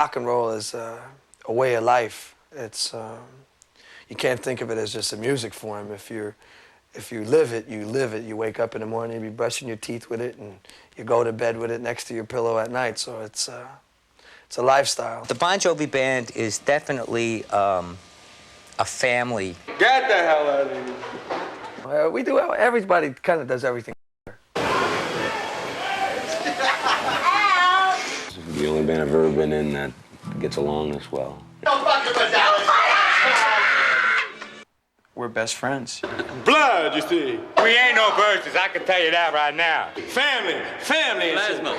rock and roll is a way of life. It's you can't think of it as just a music form. If you live it, you live it. You wake up in the morning, you be brushing your teeth with it, and you go to bed with it next to your pillow at night. So it's a lifestyle. The Bon Jovi band is definitely a family. Get the hell out of here. We do. Everybody kind of does everything. This is the only band I've ever been in that gets along this well. We're best friends. Blood, you see. We ain't no birds, I can tell you that right now. Family. Plasma.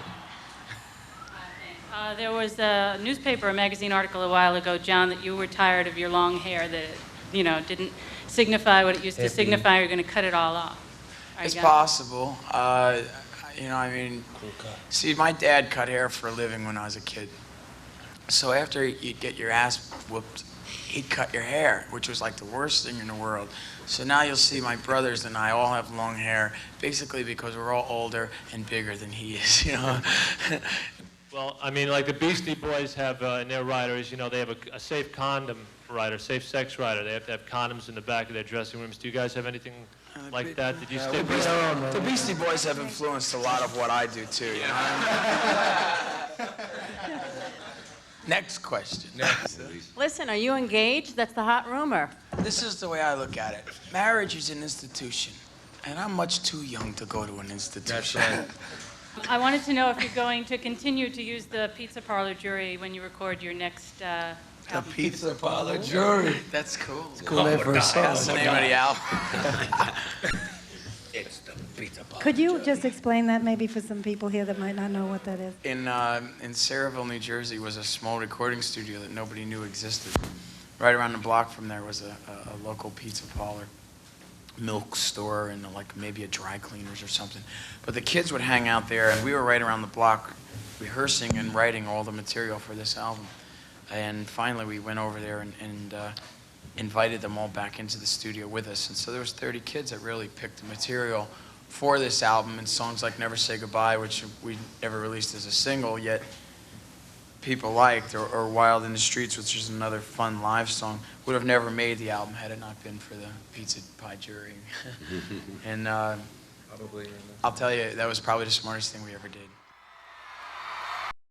correct. There was a newspaper, a magazine article a while ago, John, that you were tired of your long hair, that it, didn't signify what it used to signify. You're going to cut it all off. It's possible. See, my dad cut hair for a living when I was a kid. So after you'd get your ass whooped, he'd cut your hair, which was like the worst thing in the world. So now you'll see my brothers and I all have long hair, basically because we're all older and bigger than he is, Well, I mean, like the Beastie Boys have in their riders, they have a safe condom rider, safe sex rider. They have to have condoms in the back of their dressing rooms. Do you guys have anything like that? Did you stick with that? The Beastie Boys have influenced a lot of what I do, too. Next question. Listen, are you engaged? That's the hot rumor. This is the way I look at it. Marriage is an institution, and I'm much too young to go to an institution. That's right. I wanted to know if you're going to continue to use the Pizza Parlor Jury when you record your next album. The Pizza Parlor Jury. That's cool. It's a cool name for a song. That's the name of the album. It's the Pizza Parlor. Could you just explain that maybe for some people here that might not know what that is? In Saraville, New Jersey, was a small recording studio that nobody knew existed. Right around the block from there was a local pizza parlor, milk store, and like maybe a dry cleaners or something. But the kids would hang out there, and we were right around the block rehearsing and writing all the material for this album. And finally, we went over there and invited them all back into the studio with us. And so there was 30 kids that really picked the material for this album, and songs like Never Say Goodbye, which we never released as a single, yet people liked, or Wild in the Streets, which is another fun live song, would have never made the album had it not been for the Pizza Pie Jury. And I'll tell you, that was probably the smartest thing we ever did.